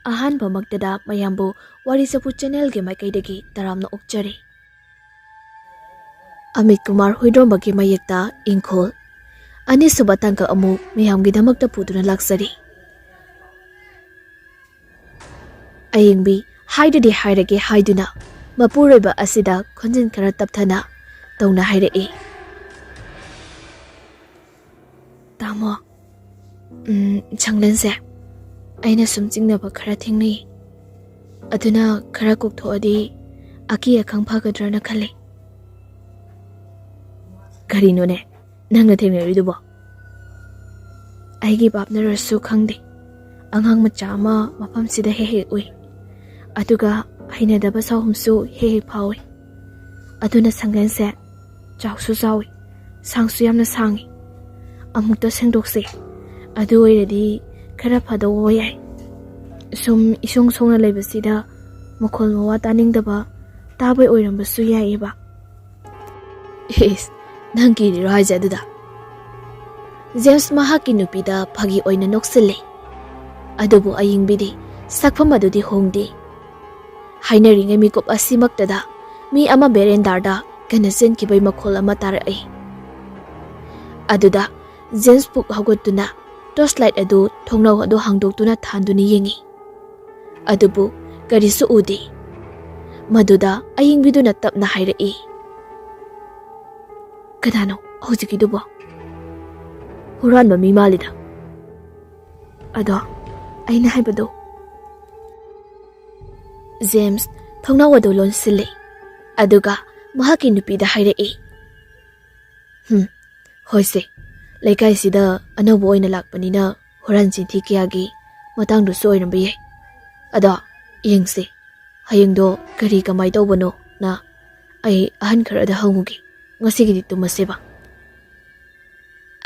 Ahanba magtada Mayambu Wari Chaphu channel ge maikaidagi taramna ookchari. Amit Kumar HUIDROMBA ge mayekta ENGKHOL ani subatangka amu miyamgi damakta puduna laksari. Ayengbi haidadi hairage haiduna mapuroiba asida khonjin khara tapthana tawna hairei. Tamo changlense aina sumjingnaba khara thingni aduna khara kokthodi aki akhang phagadrna khale. Karino ne nangna thengridubo aigi bapna rasu khangde angang macha ama mafam sida he ui aduga haina daba sahumsu he phawi aduna sanglense chawsu sawi sangsu yamna sangi amukta sengdokse adu oiradi khara phado yai sum isong songna leibasida mokhol mawa taningdaba tabai oirambasu yai ba. Yes, nangki raja duda James mahaki nupida phagi oina noksile adubu ayingbidi sakpham adudi hongdi hainari ngai mikop asimaktada mi ama berendarda kana senkibai makhol ama tarai aduda James puk hagotuna torchlight adu thongnau adu hangdoktuna thanduni yengi adubu karisu udi maduda ayingbiduna tapna hairai kadano hojikidubo huranba mi malida ado aina haibado. James thongnau adu lonsile aduga mahaki nupida hairai hoise laikai sida anobo oina lakpanina horan chinthi kyagi matangdu soirambe ye ado yengse hayengdo kari kamai tawbano na ai ahan kharada hangugi ngasigidi tumaseba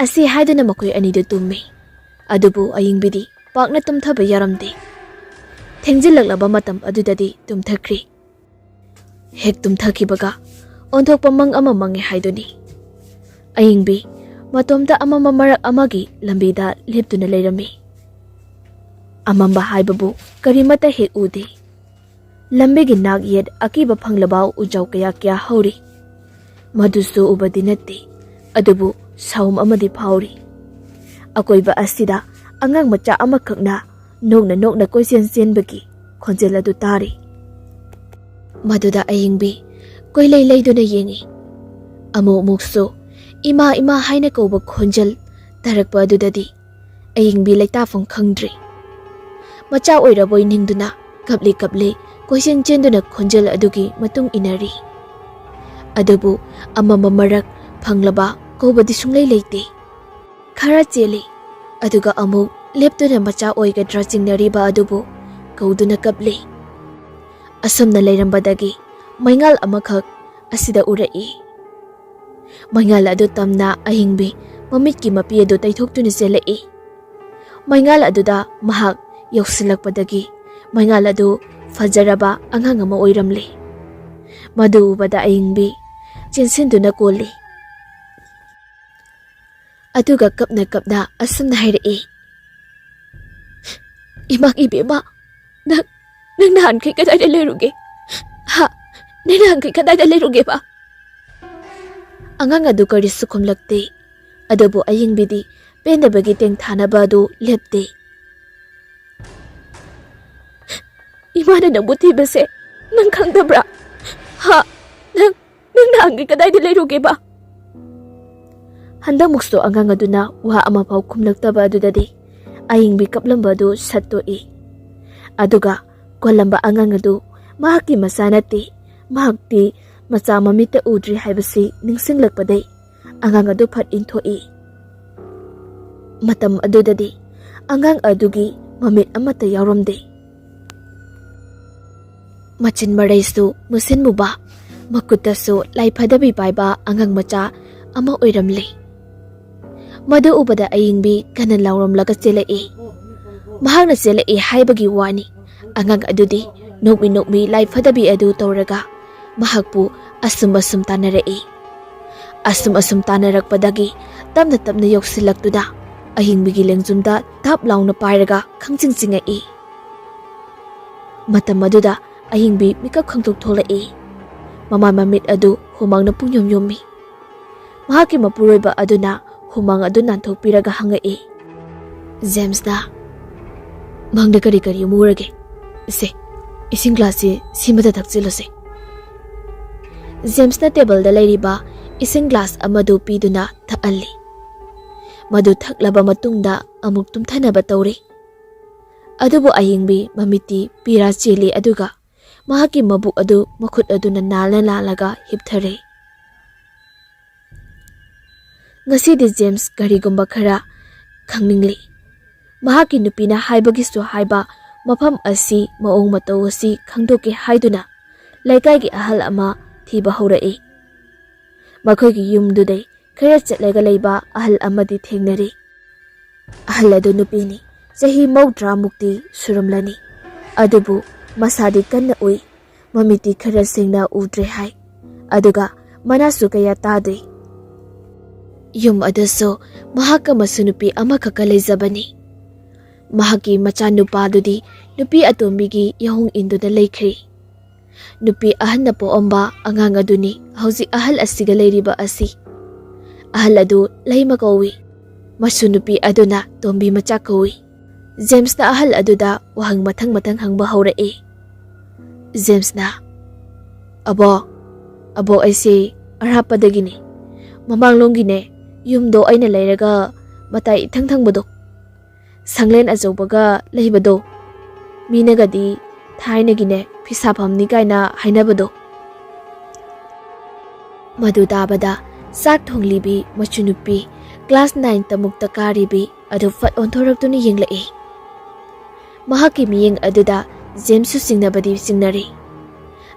asi haiduna makoi anidu tummi adubu ayingbidi pakna tumthaba yaramde thengjillalaba matam adudadi tumthakri hek tumthakibaga onthokpa mang ama mangi haiduni ayingbi matomda amama marak amagi lambida leptuna leirami amamba haibabu karimata he udi lambegi nag yet akiba phanglabau ujau kaya kya hauri madusu ubadi natti adubu saum amadi phauri akoiba asida angang macha amakhakna nokna koisen senbagi khonjel adu tari maduda ayingbi koilei leiduna yengi amo mukso ima haina koba khonjal tarakpa adudadi ayingbi leitafam khangdri macha oiraboi ningduna kapli koisen chenduna khonjal adugi matung inari adubu amama marak phanglaba kobadi sunglei leite khara cheli aduga amuk leptuna macha oigadra jingnariba adubu kauduna kapli asumna leirambadagi maingal amakhak asida urai maingal adu tamna ahingbi mamitki mapi adu taithoktuna selai maingal aduda mahak yoksilakpadagi maingal adu fajaraba angang ama oiramle madu ubada ahingbi chinsinduna koli aduga kapna asumna hairai imak ibema nang nahan kai kadai da leruge ha nahan kai kadai da leruge ba angang adu kari sukhumlakte adubu ayingbidi pendabagi teng thanaba adu lepte imana nabuti base nang khangdabra ha nang nahan kai kadai da leruge ba handa mukso angang aduna wa ama pau khumlaktaba adudadi ayingbi kaplamba adu sattoi aduga kolamba angang adu mahaki masanati mahakti macha mamita udri haibasi ningsinglakpadai angang adu phat inthoi matam adudadi angang adugi mamit amata yauromde machin maraisu musin muba makutasu laifadabi paiba angang macha ama oiramle madu ubada ayingbi kanan lauromlaga chelai mahakna chelai haibagi wani angang adudi nokmi laifadabi adu tawraga mahakpu asum tanarai asum tanarakpadagi tamna yoksilaktuda ahingbigi lengjumda tap launa pairaga khangchingchingai Matam aduda ayingbi mikap khangtok tholai. Mama mamit adu humangna pungyom yomi. Mahaki mapuroiba aduna humang adu nanthokpiraga hangai. James na mangda kari kari umurage. Se ising glasi simada thakchilose. James na table da lairiba ising glass amadu piduna thakali. Madu thaklaba matungda amuk tumthanaba tawri. Adubu ayingbi mamiti pira cheli aduga mahaki mabuk adu makhut aduna nalna lalaga hipthare. Ngasidi James garigumba khara khangningli. Mahaki nupina haibagisu haiba mafam asi maong matau asi khangdoke haiduna laikai gi ahal ama thiba haurai. Makhoigi yumdudai khara chatlaga leiba ahal amadi thengnari. Ahal adu nupini chahi mawdra mukti suramlani. Adubu masadi kanna ui mamiti khara singna udre hai. Aduga manasu kaya tadri. Yum adaso mahaka masunupi amakaka leizabani. Mahaki machanupa adudi nupi atombigi yahung induna leikhri. Nupi ahal na poomba angang aduni hausi ahal asiga leiriba asi. Ahal adu leima kawi. Masunupi aduna tombi macha kawi. James na ahal aduda wahang matang hangba haurai. James na abo aisi arapadagini mamanglonggine yumdo aina leiraga matai thang bado sanglen ajobaga leibado minagadi thainagine pisaphamni kaina hainabado. Madu dabada sak thonglibi machunupi class 9 tamukta karibi adu fat onthoraktuni yenglai. Mahaki miyeng aduda James su singnabadi singnari.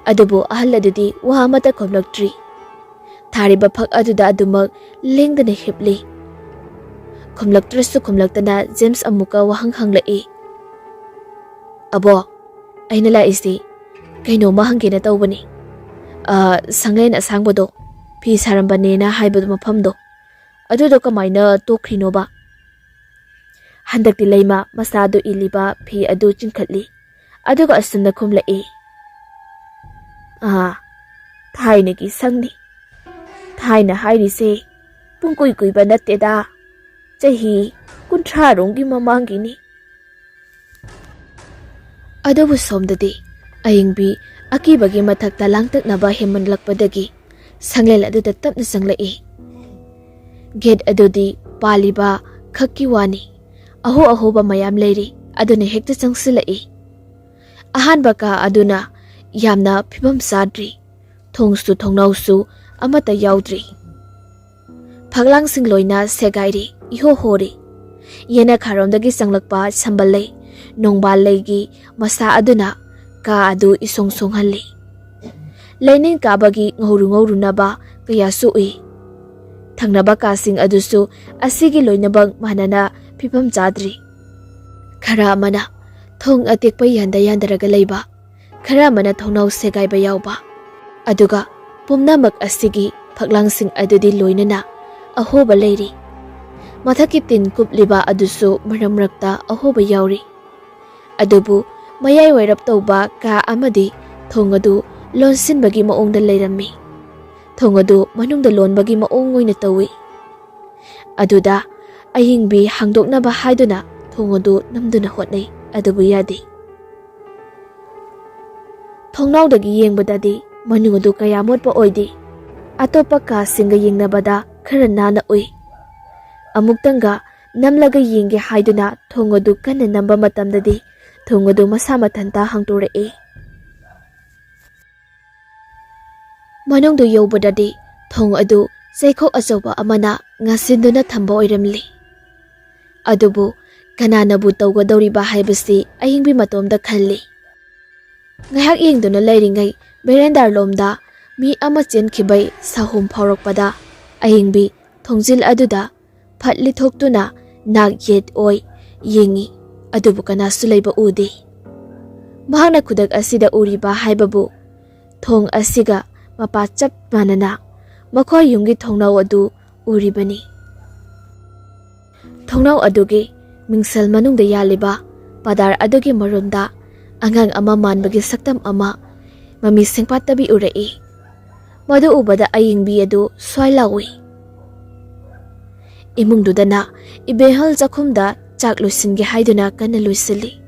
Adubu ahal adudi wa amata khomlaktri. Thariba phak aduda adumak lengdana hipli. Khomlaktrasu khomlaktana James amuka wahang hanglai. Abo aina laisi kaino mahangena tawbani. Sanglen asangbado phi sarambanena haibadu mafamdo adudo kamaina tokrinoba. Handakti leima masadu iliba phi adu chinkhatli aduga asumna khumlai. Thaina ki sangni thaina hairise pungkui kuiba natteda chahi 30 rongi mamangini. Adubu somdadi ayingbi akibagi mathakta langtaknaba hemanlakpadagi sanglel aduda tapna sanglai. Gate adudi paliba khakki wani ahoba mayam leiri aduna hekta changsilai. Ahanba ka aduna yamna phibam sadri thongsu thongnausu amata yaudri. Phaglang singloina segairi iho hori yena kharomdagi sanglakpa sambalai nongbal leigi masa aduna ka adu isong songhalli. Laining kabagi nguru naba kaya sui. Thangnaba kasing adusu asigi loinabang manana phibam chadri. Khara mana thong atekpa yandaraga leiba khara mana thongnau segaiba yauba. Aduga pumnamak asigi phaglangsing adudi loinana ahoba leiri. Mathaki tin kupliba adusu maramrakta ahoba yauri. Adubu mayai wairap tauba ka amadi thongadu lonsinbagi maongda leirammi. Thongadu manungda lonbagi maong oina tawi. Aduda ayingbi hangdoknaba haiduna thongadu namduna hotnai adubu yadi. Thongnaudagi yengbadadi manungadu kaya motpa oidi. Atopa ka singa yengnabada khara nana ui. Amuktanga namlaga yenge haiduna thongadu kanna namba matamdadi thongadu masa mathanta hangtorai. Manungdu yobadadi thong adu sekhok achoba amana ngasinduna thamba oiramli. Adubu kananabu tawgadoriba haibasi ayingbi matomda khalli. Ngahak yengduna leiringai berendar lomda mi ama chenkhibai sahum phaurakpada ayingbi thongjil aduda phatli thoktuna nak yet oi yengi adubu kanasu leiba udi. Mahakna khudak asida uriba haibabu thong asiga mapa chap manana makhoi yungi thongnau adu uribani. Thongnau adugi mingsal manungda yaliba padar adugi marumda angang ama manbagi saktam ama mami sengpatabi urai. Madu ubada ayingbi adu swai lawi. Imungdudana ibehal jakhumda chak lusinge haiduna kana luisili.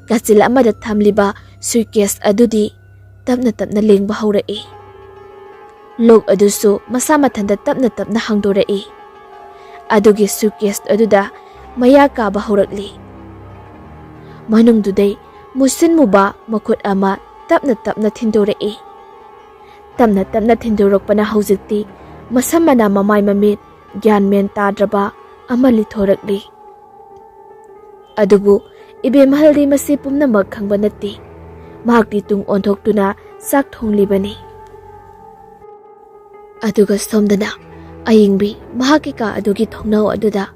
Kachil amada thamliba suitcase adudi tapna tapna lengba haurai. Log adusu masa mathanda tapna tapna hangdorai. Adugi suitcase aduda maya kaba haurakli. Manungduday musin muba makut ama tapna tapna thindorai. Tapna tapna thindorokpana haujikti masamana mamai mamit gyan men tadraba ama lithorakli. Adubu ibemhaldi masi pumnamak khangba natti. Mahakti tung onthokduna sak thonglibani. Aduga somdana ayingbi mahaki ka adugi thongnau aduda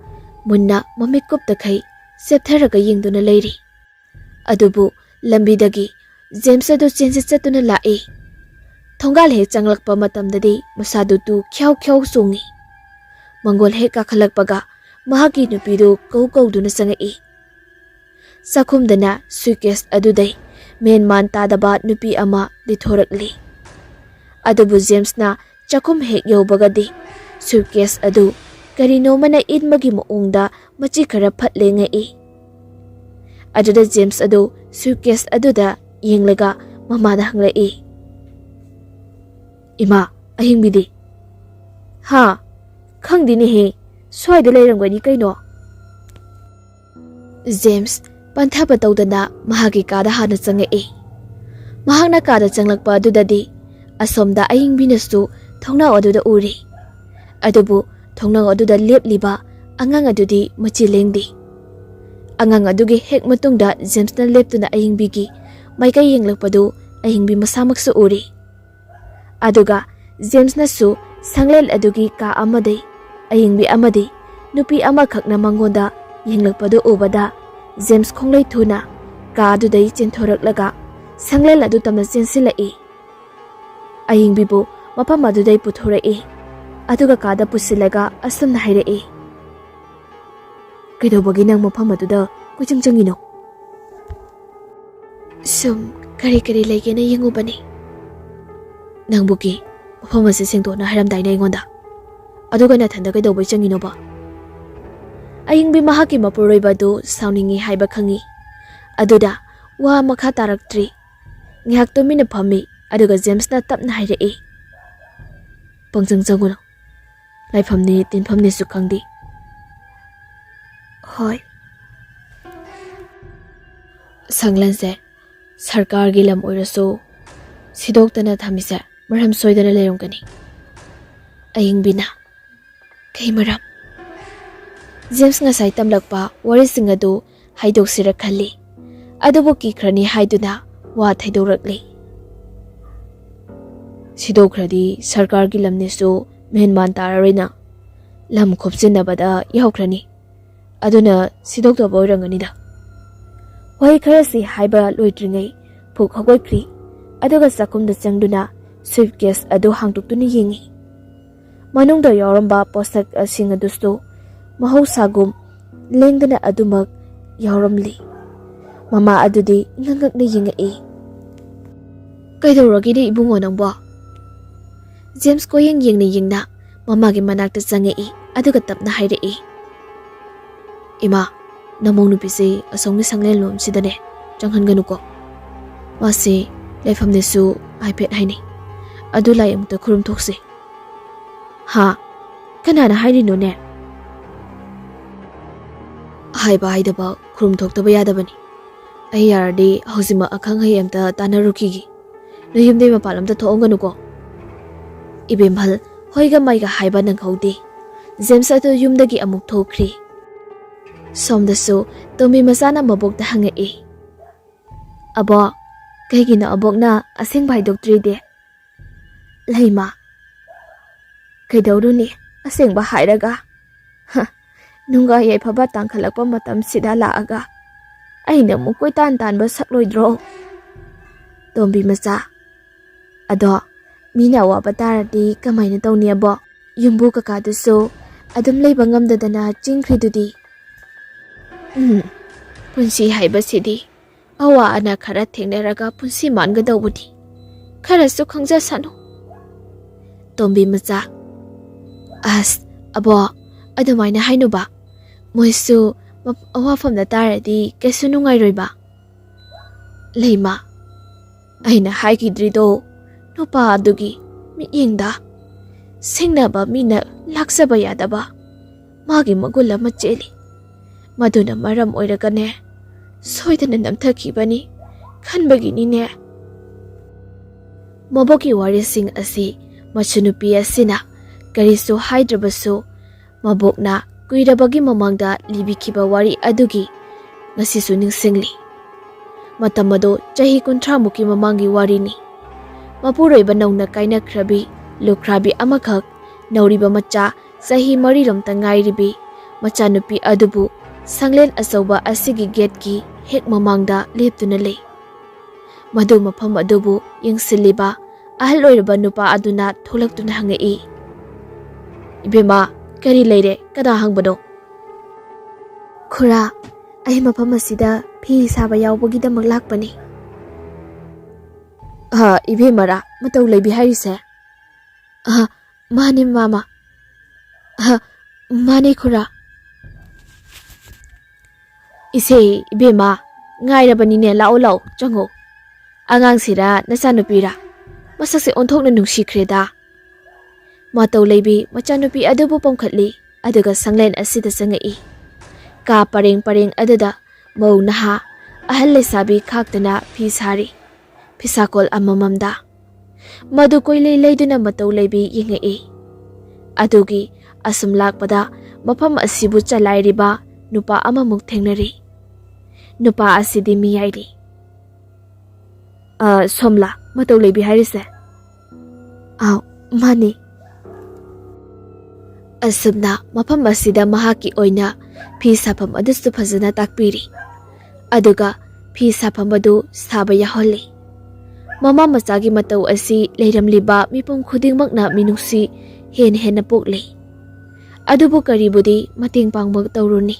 munna mamikup takai septharaga yingduna leiri. Adubu lambidagi James adu chensi chatuna lai. Thongal he changlakpa matamdadi masadu tu khyau khyau sungi. Mangol he kakhalakpaga mahaki nupidu kau-kauduna sangai. Sakhumdana suitcase aduday menman tadaba nupi ama lithorakli. Adubu James na chakum hek yobagadi suitcase adu karino mana idmagi moongda machi khara phatle ngai. Aduda James adu suitcase aduda yenglaga mamada hanglai. Ima ahingbidi. Ha, khangdini he swaida leirangwani kaino. James panthaba tawdana mahagi kada hana changai. Mahakna kada changlakpa adudadi asomda ahingbinasu thongnau aduda uri. Adubu thongnau aduda lepliba angang adudi machi lengdi. Angang adugi hek matungda James na leptuna ahingbigi maikai yenglakpadu ahingbi masamaksu uri. Aduga James nasu sanglel adugi ka amadai ayingbi amadi nupi ama khakna mangonda yenglakpadu ubada James khonglei thuna ka adudai chenthoraklaga sanglel adu tamna chensilai. Ayingbi bu mapam adudai puthorai. Aduga kada pusilaga asumna hairai. Kaidobagi nang mapam aduda kuchangchangino. Sum kari kari legena yengubani. Nangbuki mafam asi sengdona haramdaina ingonda. Aduga nathanda kaidobay changino ba? Ayingbi mahaki mapuroiba du sauningi haiba khangi. Aduda wa makha taraktri. Ngihak tumina phami aduga James na tapna hairai. Pangchangchanguna. Laifamni tinfamni su khangdi. Hoi. Sanglanse sarkargi lam oirasu sidoktana thamise maram soidana lerongani. Ayingbina kay maram. James ngasai tamlakpa warising adu haidoksira khali. Adubu kikhrani haiduna wa thaidorakli. Sidokradi sarkargi lamnisu menman tararina. Lam khopsinabada yaukrani. Aduna sidoktaba oiranganida. Wai kharasi haiba loitringai phuk hogokri. Aduga sakumda changduna suitcase adu hangtuktuni yengi. Manungda yauramba posak asing adustu mahausagum lengdana adumak yauramli. Mama adudi ngangakna yengai. Kaidoragidi ibungo nangba? James ko yengna yengna mamagi manakta changai aduga tapna hairai. Ima namong nupisi asongni sanglel lom sidane changhanganu ko. Masi laifamnesu iPad haini. Adu lai amta khurum thokse. Ha, kanana hairino ne? Haiba haidaba khurum thoktaba yadabani. Ai yardi hauzima akhang hai amta tanarukigi. Noyumde mapalamta thoonganu ko. Ibemhal hoiga maiga haiba nanghaude. James adu yumdagi amuk thokri. Somdasu tomi masana mabokta hangai. Abo kaigina abokna aseng bai doctor de. Laima. Kaidoruni aseng ba hairaga. Ha. Nunga yai phaba tangkhalakpa matam sida laaga. Aina mukoi tan ba sakloidro. Tombi macha. Ado mina wa bataradi kamaina tawni abo. Yumbu kakadusu adum leiba ngamdadana chingkhridudi. Punsi haiba sidi ꯑꯋꯥ ꯑꯅꯥ ꯈꯔ ꯊꯦꯡꯅꯔꯒ ꯄꯨꯟꯁꯤ ꯃꯥꯟꯒꯗꯧꯕꯅꯤ ꯈꯔꯁꯨ ꯈꯪꯖꯁꯅꯨ ꯇꯣꯝꯕꯤ ꯃꯆꯥ ꯑꯁ ꯑꯕꯣ ꯑꯗꯨꯃꯥꯏꯅ ꯍꯥꯏꯅꯨꯕ ꯃꯣꯏꯁꯨ ꯑꯋꯥꯐꯝꯗ ꯇꯥꯔꯗꯤ ꯀꯩꯁꯨ ꯅꯨꯡꯉꯥꯏꯔꯣꯏꯕ ꯂꯩꯃ ꯑꯩꯅ ꯍꯥꯏꯈꯤꯗ꯭ꯔꯤꯗꯣ ꯅꯨꯄꯥ ꯑꯗꯨꯒꯤ ꯃꯤꯠꯌꯦꯡꯗ ꯁꯤꯡꯅꯕ ꯃꯤꯅ ꯂꯥꯛꯆꯕ ꯌꯥꯗꯕ ꯃꯥꯒꯤ ꯃꯒꯨꯟ ꯑꯃ ꯆꯦꯜꯂꯤ ꯃꯗꯨꯅ ꯃꯔꯝ ꯑꯣꯏꯔꯒꯅꯦ ꯁꯣꯏꯗꯅ ꯅꯝꯊꯈꯤꯕꯅꯤ ꯈꯟꯕꯒꯤꯅꯤꯅꯦ ꯃꯕꯣꯛꯀꯤ ꯋꯥꯔꯤꯁꯤꯡ ꯑꯁꯤ ꯃꯆꯨꯅꯨꯄꯤ ꯑꯁꯤꯅ ꯀꯔꯤꯁꯨ ꯍꯥꯏꯗ꯭ꯔꯕꯁꯨ ꯃꯕꯣꯛꯅ ꯀꯨꯏꯔꯕꯒꯤ ꯃꯃꯥꯡꯗ ꯂꯤꯕꯤꯈꯤꯕ ꯋꯥꯔꯤ ꯑꯗꯨꯒꯤ ꯉꯁꯤꯁꯨ ꯅꯤꯡꯁꯤꯡꯂꯤ ꯃꯇꯝ ꯑꯗꯨ ꯆꯍꯤ 30ꯃꯨꯛꯀꯤ ꯃꯃꯥꯡꯒꯤ ꯋꯥꯔꯤꯅꯤ ꯃꯄꯨꯔꯣꯏꯕ ꯅꯧꯅ ꯀꯥꯏꯅꯈ꯭ꯔꯕꯤ ꯂꯨꯈ꯭ꯔꯥꯕꯤ ꯑꯃꯈꯛ ꯅꯧꯔꯤꯕ ꯃꯆꯥ ꯆꯍꯤ 4ꯔꯣꯝꯇ ꯉꯥꯏꯔꯤꯕꯤ ꯃꯆꯥꯅꯨꯄꯤ ꯑꯗꯨꯕꯨ ꯁꯪꯂꯦꯟ ꯑꯆꯧꯕ ꯑꯁꯤꯒꯤ ꯒꯦꯠꯀꯤ ꯍꯦꯛ ꯃꯃꯥꯡꯗ ꯂꯦꯞꯇꯨꯅ ꯂꯩ ꯃꯗꯨ ꯃꯐꯝ ꯑꯗꯨꯕꯨ ꯌꯦꯡꯁꯤꯜꯂꯤꯕ ꯑꯍꯜ ꯑꯣꯏꯔꯕ ꯅꯨꯄꯥ ꯑꯗꯨꯅ ꯊꯣꯛꯂꯛꯇꯨꯅ ꯍꯪꯉꯛꯏ ꯏꯕꯦꯝꯃ ꯀꯔꯤ ꯂꯩꯔꯦ ꯀꯅꯥ ꯍꯪꯕꯅꯣ ꯈꯨꯔꯥ ꯑꯩ ꯃꯐꯝ ꯑꯁꯤꯗ ꯐꯤ ꯁꯥꯕ ꯌꯥꯎꯕꯒꯤꯗꯃꯛ ꯂꯥꯛꯄꯅꯤ ꯏꯕꯦꯝꯃꯔꯥ ꯃꯇꯧ ꯂꯩꯕꯤ ꯍꯥꯏꯔꯤꯁꯦ ꯃꯥꯅꯦ ꯃꯥꯃꯥ ꯃꯥꯅꯦ ꯈꯨꯔꯥ ꯏꯁꯦ ꯏꯕꯦꯝꯃ ꯉꯥꯏꯔꯕꯅꯤꯅꯦ ꯂꯥꯛꯑꯣ ꯂꯥꯛꯑꯣ ꯆꯪꯉꯣ ꯑꯉꯥꯡꯁꯤꯔꯥ ꯅꯆꯥꯅꯨꯄꯤꯔꯥ ꯃꯁꯛꯁꯦ ꯑꯣꯟꯊꯣꯛꯅ ꯅꯨꯡꯁꯤꯈ꯭ꯔꯦꯗ ꯃꯇꯧ ꯂꯩꯕꯤ ꯃꯆꯥꯅꯨꯄꯤ ꯑꯗꯨꯕꯨ ꯄꯣꯡꯈꯠꯂꯤ ꯑꯗꯨꯒ ꯁꯪꯂꯦꯟ ꯑꯁꯤꯗ ꯆꯪꯉꯛꯏ ꯀꯥ ꯄꯔꯦꯡ ꯄꯔꯦꯡ ꯑꯗꯨꯗ ꯃꯧ ꯅꯍꯥ ꯑꯍꯜ ꯂꯩꯁꯥꯕꯤ ꯈꯥꯛꯇꯅ ꯐꯤ ꯁꯥꯔꯤ ꯐꯤꯁꯥꯀꯣꯜ ꯑꯃꯃꯝꯗ ꯃꯗꯨ ꯀꯣꯏꯂꯩ ꯂꯩꯗꯨꯅ ꯃꯇꯧ ꯂꯩꯕꯤ ꯌꯦꯡꯉꯛꯏ ꯑꯗꯨꯒꯤ ꯑꯁꯨꯝ ꯂꯥꯛꯄꯗ ꯃꯐꯝ ꯑꯁꯤꯕꯨ ꯆꯂꯥꯏꯔꯤꯕ ꯅꯨꯄꯥ ꯑꯃꯃꯨꯛ ꯊꯦꯡꯅꯔꯤ ꯅꯨꯄꯥ ꯑꯁꯤꯗꯤ ꯃꯤꯌꯥꯏꯔꯤ ꯁꯣꯝꯂꯥ ꯃꯇꯧ ꯂꯩꯕꯤ ꯍꯥꯏꯔꯤꯁꯦ ꯑꯥꯎ ꯃꯥꯅꯤ ꯑꯁꯨꯝꯅ ꯃꯐꯝ ꯑꯁꯤꯗ ꯃꯍꯥꯛꯀꯤ ꯑꯣꯏꯅ ꯐꯤ ꯁꯥꯐꯝ ꯑꯗꯨꯁꯨ ꯐꯖꯅ ꯇꯥꯛꯄꯤꯔꯤ ꯑꯗꯨꯒ ꯐꯤ ꯁꯥꯐꯝ ꯑꯗꯨ ꯁꯥꯕ ꯌꯥꯍꯜꯂꯤ ꯃꯃꯥ ꯃꯆꯥꯒꯤ ꯃꯇꯧ ꯑꯁꯤ ꯂꯩꯔꯝꯂꯤꯕ ꯃꯤꯄꯨꯝ ꯈꯨꯗꯤꯡꯃꯛꯅ ꯃꯤꯅꯨꯡꯁꯤ ꯍꯦꯟꯅ ꯄꯣꯛꯂꯤ ꯑꯗꯨꯕꯨ ꯀꯔꯤꯕꯨꯗꯤ ꯃꯇꯦꯡ ꯄꯥꯡꯕ ꯇꯧꯔꯨꯅꯤ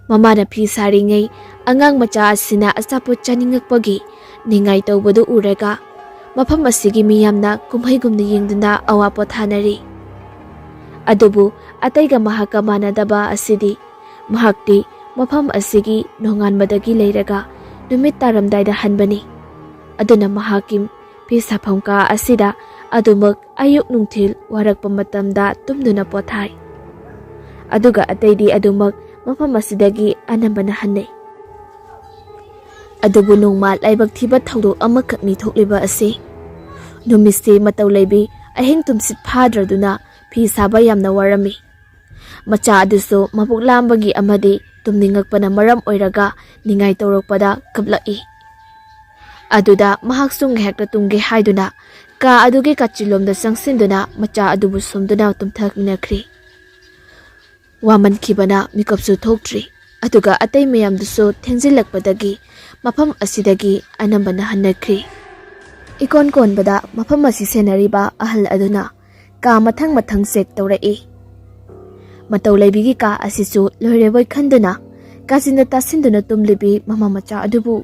ꯃꯃꯥꯅ ꯐꯤ ꯁꯥꯔꯤꯉꯩ ꯑꯉꯥꯡ ꯃꯆꯥ ꯑꯁꯤꯅ ꯑꯆꯥꯄꯣꯠ ꯆꯥꯅꯤꯡꯉꯛꯄꯒꯤ ꯅꯤꯡꯉꯥꯏ ꯇꯧꯕꯗꯨ ꯎꯔꯒ ꯃꯐꯝ ꯑꯁꯤꯒꯤ ꯃꯤꯌꯥꯝꯅ ꯀꯨꯝꯍꯩꯒꯨꯝꯅ ꯌꯦꯡꯗꯨꯅ ꯑꯋꯥ ꯄꯣꯊꯥꯅꯔꯤ ꯑꯗꯨꯕꯨ ꯑꯇꯩꯒ ꯃꯍꯥꯛꯀ ꯃꯥꯟꯅꯗꯕ ꯑꯁꯤꯗꯤ ꯃꯍꯥꯛꯇꯤ ꯃꯐꯝ ꯑꯁꯤꯒꯤ ꯅꯣꯡꯉꯥꯟꯕꯗꯒꯤ ꯂꯩꯔꯒ ꯅꯨꯃꯤꯠ ꯇꯥꯔꯝꯗꯥꯏꯗ ꯍꯟꯕꯅꯤ ꯑꯗꯨꯅ ꯃꯍꯥꯛꯀꯤ ꯐꯤ ꯁꯥꯐꯝ ꯀꯥ ꯑꯁꯤꯗ ꯑꯗꯨꯃꯛ ꯑꯌꯨꯛ ꯅꯨꯡꯊꯤꯜ ꯋꯥꯔꯛꯄ ꯃꯇꯝꯗ ꯇꯨꯝꯗꯨꯅ ꯄꯣꯊꯥꯏ ꯑꯗꯨꯒ ꯑꯇꯩꯗꯤ ꯑꯗꯨꯃꯛ ꯃꯐꯝ ꯑꯁꯤꯗꯒꯤ ꯑꯅꯝꯕꯅ ꯍꯟꯅꯩ ꯑꯗꯨꯕꯨ ꯅꯣꯡꯃ ꯂꯥꯏꯕꯛ ꯊꯤꯕ ꯊꯧꯗꯣꯛ ꯑꯃꯈꯛꯅꯤ ꯊꯣꯛꯂꯤꯕ ꯑꯁꯤ ꯅꯨꯃꯤꯠꯁꯤ ꯃꯇꯧ ꯂꯩꯕꯤ ꯑꯍꯤꯡ ꯇꯨꯝꯁꯤꯠ ꯐꯥꯗ꯭ꯔꯗꯨꯅ ꯐꯤ ꯁꯥꯕ ꯌꯥꯝꯅ ꯋꯥꯔꯝꯃꯤ ꯃꯆꯥ ꯑꯗꯨꯁꯨ ꯃꯕꯨꯛ ꯂꯥꯝꯕꯒꯤ ꯑꯃꯗꯤ ꯇꯨꯝꯅꯤꯡꯉꯛꯄꯅ ꯃꯔꯝ ꯑꯣꯏꯔꯒ ꯅꯤꯡꯉꯥꯏ ꯇꯧꯔꯛꯄꯗ ꯀꯞꯂꯛꯏ ꯑꯗꯨꯗ ꯃꯍꯥꯛꯁꯨ ꯉꯥꯏꯍꯥꯛꯇ ꯇꯨꯝꯒꯦ ꯍꯥꯏꯗꯨꯅ ꯀꯥ ꯑꯗꯨꯒꯤ ꯀꯥꯆꯤꯟꯂꯣꯝꯗ ꯆꯪꯁꯤꯟꯗꯨꯅ ꯃꯆꯥ ꯑꯗꯨꯕꯨ ꯁꯨꯝꯗꯨꯅ ꯇꯨꯝꯊꯃꯤꯟꯅꯈ꯭ꯔꯤ ꯋꯥꯃꯟꯈꯤꯕꯅ ꯃꯤꯀꯞꯁꯨ ꯊꯣꯛꯇ꯭ꯔꯤ ꯑꯗꯨꯒ ꯑꯇꯩ ꯃꯌꯥꯝꯗꯨꯁꯨ ꯊꯦꯡꯖꯤꯜꯂꯛꯄꯗꯒꯤ ꯃꯐꯝ ꯑꯁꯤꯗꯒꯤ ꯑꯅꯝꯕꯅ ꯍꯟꯅꯈ꯭ꯔꯤ ꯏꯀꯣꯟ ꯀꯣꯟꯕꯗ ꯃꯐꯝ ꯑꯁꯤ ꯁꯦꯟꯅꯔꯤꯕ ꯑꯍꯜ ꯑꯗꯨꯅ ꯀꯥ ꯃꯊꯪ ꯆꯦꯛ ꯇꯧꯔꯛꯏ ꯃꯇꯧ ꯂꯩꯕꯤꯒꯤ ꯀꯥ ꯑꯁꯤꯁꯨ ꯂꯣꯏꯔꯦꯕꯣꯏ ꯈꯟꯗꯨꯅ ꯀꯥꯆꯤꯟꯗ ꯇꯥꯁꯤꯟꯗꯨꯅ ꯇꯨꯝꯂꯤꯕꯤ ꯃꯃꯥ ꯃꯆꯥ ꯑꯗꯨꯕꯨ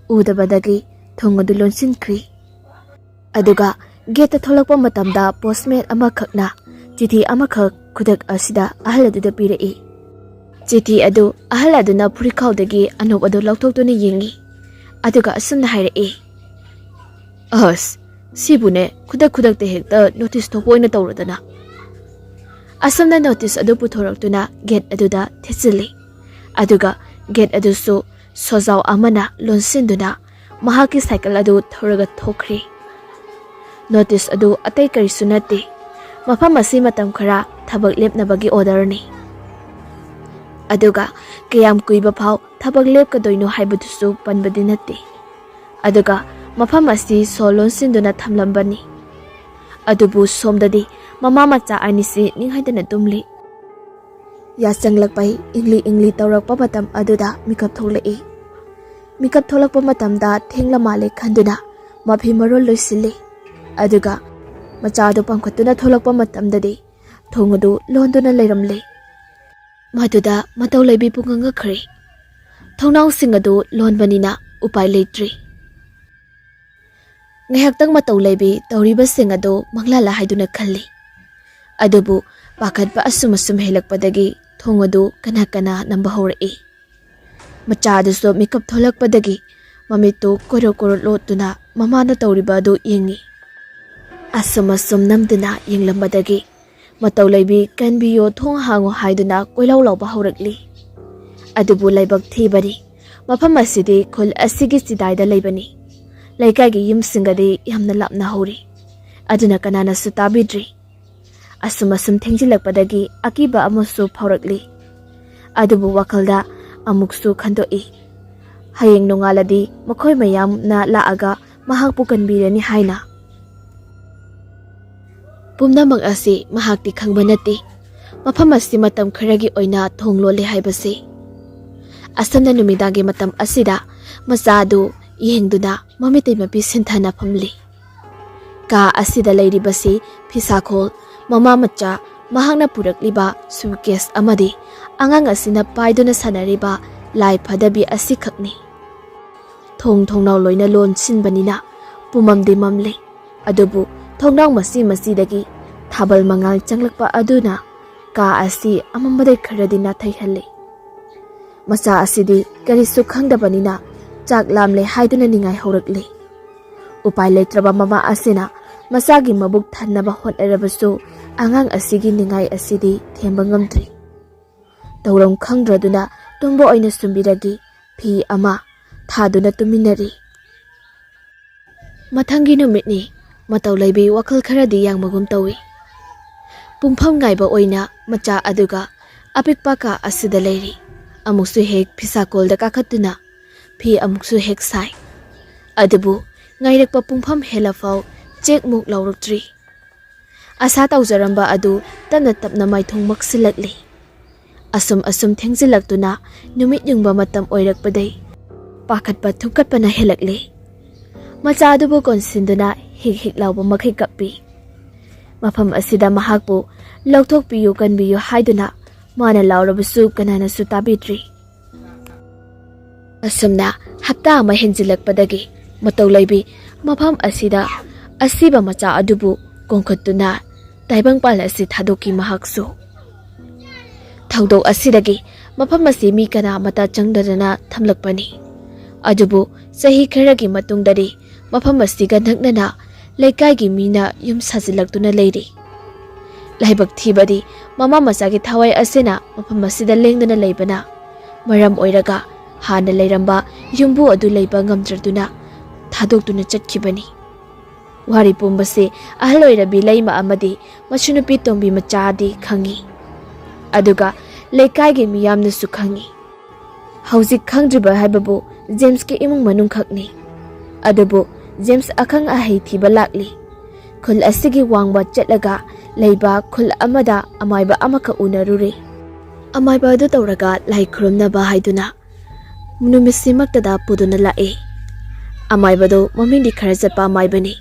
ꯎꯗꯕꯗꯒꯤ ꯊꯣꯡ ꯑꯗꯨ ꯂꯣꯟꯁꯤꯟꯈ꯭ꯔꯤ ꯑꯗꯨꯒ ꯒꯦꯠꯇ ꯊꯣꯛꯂꯛꯄ ꯃꯇꯝꯗ ꯄꯣꯁꯃꯦꯟ ꯑꯃꯈꯛꯅ ꯆꯤꯊꯤ ꯑꯃꯈꯛ ꯈꯨꯗꯛ ꯑꯁꯤꯗ ꯑꯍꯜ ꯑꯗꯨꯗ ꯄꯤꯔꯛꯏ ꯆꯤꯊꯤ ꯑꯗꯨ ꯑꯍꯜ ꯑꯗꯨꯅ ꯐꯨꯔꯤꯈꯥꯎꯗꯒꯤ ꯑꯅꯣꯞ ꯑꯗꯨ ꯂꯧꯊꯣꯛꯇꯨꯅ ꯌꯦꯡꯉꯤ ꯑꯗꯨꯒ ꯑꯁꯨꯝꯅ ꯍꯥꯏꯔꯛꯏ ꯑꯁ ꯁꯤꯕꯨꯅꯦ ꯈꯨꯗꯛꯇ ꯍꯦꯛꯇ ꯅꯣꯇꯤꯁ ꯊꯣꯛꯄ ꯑꯣꯏꯅ ꯇꯧꯔꯗꯅ ꯑꯁꯨꯝꯅ ꯅꯣꯇꯤꯁ ꯑꯗꯨ ꯄꯨꯊꯣꯔꯛꯇꯨꯅ ꯒꯦꯠ ꯑꯗꯨꯗ ꯊꯦꯠꯆꯤꯜꯂꯤ ꯑꯗꯨꯒ ꯒꯦꯠ ꯑꯗꯨꯁꯨ ꯁꯣꯖꯥꯎ ꯑꯃꯅ ꯂꯣꯟꯁꯤꯟꯗꯨꯅ ꯃꯍꯥꯛꯀꯤ ꯁꯥꯏꯀꯜ ꯑꯗꯨ ꯊꯧꯔꯒ ꯊꯣꯛꯈ꯭ꯔꯤ ꯅꯣꯇꯤꯁ ꯑꯗꯨ ꯑꯇꯩ ꯀꯔꯤꯁꯨ ꯅꯠꯇꯦ ꯃꯐꯝ ꯑꯁꯤ ꯃꯇꯝ ꯈꯔ ꯊꯕꯛ ꯂꯦꯞꯅꯕꯒꯤ ꯑꯣꯔꯗꯔꯅꯤ ꯑꯗꯨꯒ ꯀꯌꯥꯝ ꯀꯨꯏꯕ ꯐꯥꯎ ꯊꯕꯛ ꯂꯦꯞꯀꯗꯣꯏꯅꯣ ꯍꯥꯏꯕꯗꯨꯁꯨ ꯄꯟꯕꯗꯤ ꯅꯠꯇꯦ ꯑꯗꯨꯒ ꯃꯐꯝ ꯑꯁꯤ ꯁꯣ ꯂꯣꯟꯁꯤꯟꯗꯨꯅ ꯊꯝꯂꯝꯕꯅꯤ ꯑꯗꯨꯕꯨ ꯁꯣꯝꯗꯗꯤ ꯃꯃꯥ ꯃꯆꯥ ꯑꯅꯤꯁꯤ ꯅꯤꯡꯍꯩꯗꯅ ꯇꯨꯝꯂꯤ ꯌꯥꯆꯪꯂꯛꯄꯩ ꯏꯪꯂꯤ ꯇꯧꯔꯛꯄ ꯃꯇꯝ ꯑꯗꯨꯗ ꯃꯤꯀꯞ ꯊꯣꯛꯂꯛꯏ ꯃꯤꯀꯞ ꯊꯣꯛꯂꯛꯄ ꯃꯇꯝꯗ ꯊꯦꯡꯂ ꯃꯥꯜꯂꯦ ꯈꯟꯗꯨꯅ ꯃꯐꯤ ꯃꯔꯣꯜ ꯂꯣꯏꯁꯤꯜꯂꯤ ꯑꯗꯨꯒ ꯃꯆꯥꯗꯨ ꯄꯥꯡꯈꯠꯇꯨꯅ ꯊꯣꯛꯂꯛꯄ ꯃꯇꯝꯗꯗꯤ ꯊꯣꯡ ꯑꯗꯨ ꯂꯣꯟꯗꯨꯅ ꯂꯩꯔꯝꯂꯦ ꯃꯗꯨꯗ ꯃꯇꯧ ꯂꯩꯕꯤ ꯄꯨꯡꯉꯛꯈ꯭ꯔꯤ ꯊꯣꯡꯅꯥꯎꯁꯤꯡ ꯑꯗꯨ ꯂꯣꯟꯕꯅꯤꯅ upai leitri. Ngayaktang matau leibi tauribasing ado manglala haiduna khalli. Adubu pakatpa asum helakpadagi thong adu kana namba haurai. Machadaso mikap tholakpadagi mamito koro lotuna mamana tauriba adu yengi. Asum namduna yenglambadagi matau leibi kanbiyo thong hango haiduna koilau lauba haurakli. Adubu laibak thibari mafam asidi khol asigi sidaida leibani. Laikagi yumsingadi yamna lapna hori. Aduna kanana su tabidri. Asum thengjilakpadagi akiba amusu phaurakli. Adubu wakalda amuksu khandoi. Hayeng nongaladi makhoi mayam na laaga mahakpu kanbirani haina. Pumnamak asi mahakti khangba nati. Mafam asi matam kharagi oina thonglole haibasi. Asamna numidagi matam asida masadu yengduna mamitai mapi sinthana phamli. Ka asida leiribasi phisakhol mama macha mahangna purakliba suitcase amadi angang asina paiduna sanariba lai phadabi asi khakni. Thongnaw loina lon sinbanina pumamde mamle. Adubu thongnaw masidagi thabal mangal changlakpa aduna ka asi amamade kharadina thaihalle. Macha asidi karisu khangdabanina chak lamle haiduna ningai haurakli. Upai leitraba mama asina masagi mabuk thannaba hotarabasu angang asigi ningai asidi themba ngamdri. Tauram khangdraduna tumbo oina sumbiragi phi ama thaduna tuminari. Mathangi numitni matau leibi wakal kharadi yangmagum tawi. Pumpham ngaiba oina macha aduga apikpa ka asida leiri. Amuksu hek phisakolda kakhatuna phi amuksu hek sai. Adubu ngairekpa pumpham helafau chek muk lauruktri. Asa taujaramba adu tapna maithong maksilakli. Asum thengjilaktuna numit yungba matam oirakpadai pakhatpa thukatpana helakli. Macha adubu konsinduna hik lauba makhai kappi. Mafam asida mahakpu lauthokpiyu kanbiyu haiduna mana laurabasu kananasu tabidri. Asumna hapta ama henjilakpadagi matau leibi mafam asida asiba macha adubu kongkhatuna taibangpal asi thadoki mahaksu. Thaudok asidagi mafam asi mi kana mata changdadana thamlakpani. Adubu sahi kharagi matungdari mafam asiga naknana leikaigi mina yum sajilaktuna leiri. Laibak thibadi mama masagi thawai asina mafam asida lengdana leibana maram oiraga hana leiramba yumbu adu leiba ngamdraduna thadoktuna chatkibani. Wari pumbase ahal oirabi leima amadi machunupi tombi machadi khangi. Aduga leikaigi miyamnasu khangi. Hauzik khangdriba haibabu James ke imung manung khakni. Adubu James akhang ahai thiba lakli. Khul asigi wangba chatlaga leiba khul amada amaiba amaka unarure. Amaiba adu tawraga lai khurumnaba haiduna numisimaktada puduna lae. Amaibado mamindi khara chatpa amaibani.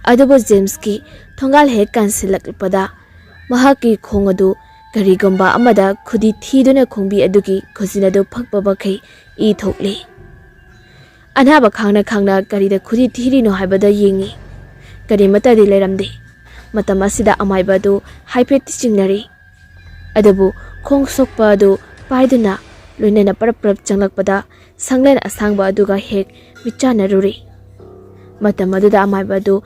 Adubu James ki thongal hek kansilakpada mahaki khong adu karigomba amada khudi thiduna khongbi adugi khojinadu phakpa bakhai I thokli. Anhaba khangna karida khudi thirino haibada yengi. Kari matadi leiramde. Matam asida amaibadu haipet chingnari. Adubu khong sokpa adu paiduna loinana parap changlakpada sanglen asangba aduga hek michanaruri. Matam aduda amaibadu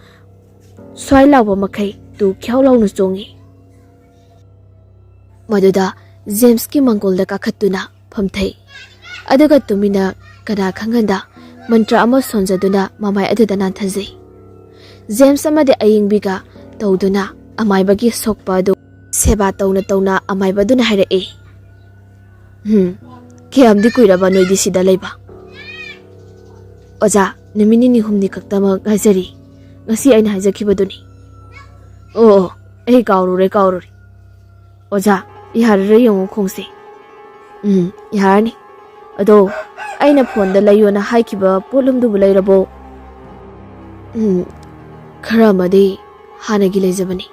swailawba makhai tu khyawlaunu chongi. Maduda James ki mangolda kakhatuna phamthai. Aduga tumina kana khanganda mantra ama sonjaduna mamai aduda nan thajei. James amade ayingbiga tawduna amaibagi sokpa adu seba tawna amaibaduna hairae. Kiyamdi kuiraba noidi sida leiba. Oja numini humni kaktama gajari. Ngasi aina hajakibaduni. Oh, ei kaurure. Oja yarare yongo khongse. Yarani. Ado aina phonda layona haikiba polumdu lairabo. Khara madi hanagi leijabani.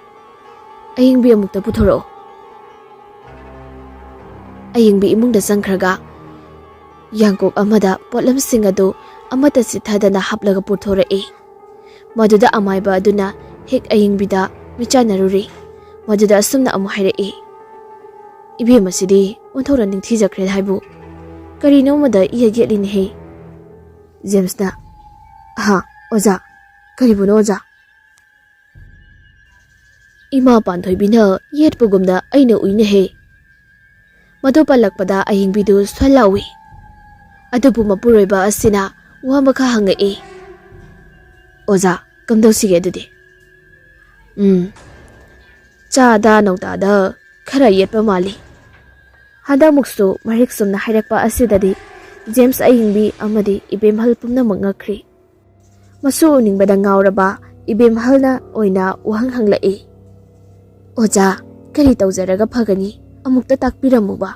Ayingbi amukta puthoro. Ayingbi imungda sangkhraga yangkok amada potlam sing adu amata sithadana haplaga puthorei. Maduda amaiba aduna hek ayingbida michanaruri. Maduda asumna amu hairei. Ibe masidi onthora ningthijakre haibu. Karino mada iya yetlini he. James na ha oza karibuno oza. Ima panthoibina yetpugumda aina uine he. Madu palakpada ayingbidu swalawi. Adubu mapuroiba asina wamaka hangai. Oza kamdosige adudi. Chada nautada khara yetpa mali. Hada muksu marik sumna hairakpa asidadi James ayingbi amadi ibemhal pumna mangakri. Masu ningbada ngauraba ibemhalna oina wahang hanglai. Oza kari tauzaraga phagani amukta takpiramuba.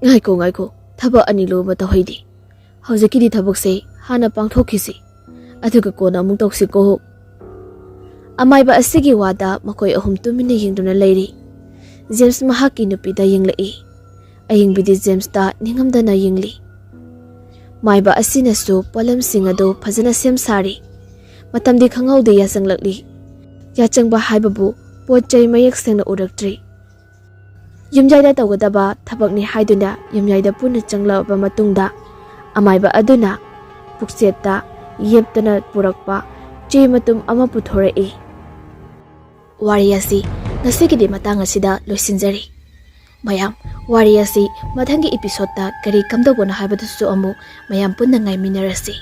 Ngaiko thaba anilo bata hoidi. Hauzakidi thabakse hana pangthokisi. Aduga kona amuk toksiko. Amaiba asigi wada makoi ahum tumina yengduna leiri. James mahaki nupida yenglai. Ayingbidi James ta ningamdana yengli. Maiba asinasu polam singado phajana sem sari. Matamdi khangaude yasanglakli. Yachangba haibabu potchai mayak sengna uraktri. Yumjaida tawgadaba thabakni haiduna yumjaida puna changlaba matungda amaiba aduna pukseta yeptana purakpa che matum ama puthorei. Wari asi ngasigidi matang asida loisinjari. Mayam wari asi mathangi episode ta kari kamdobona haibadusu amu mayam punna ngai minarasi.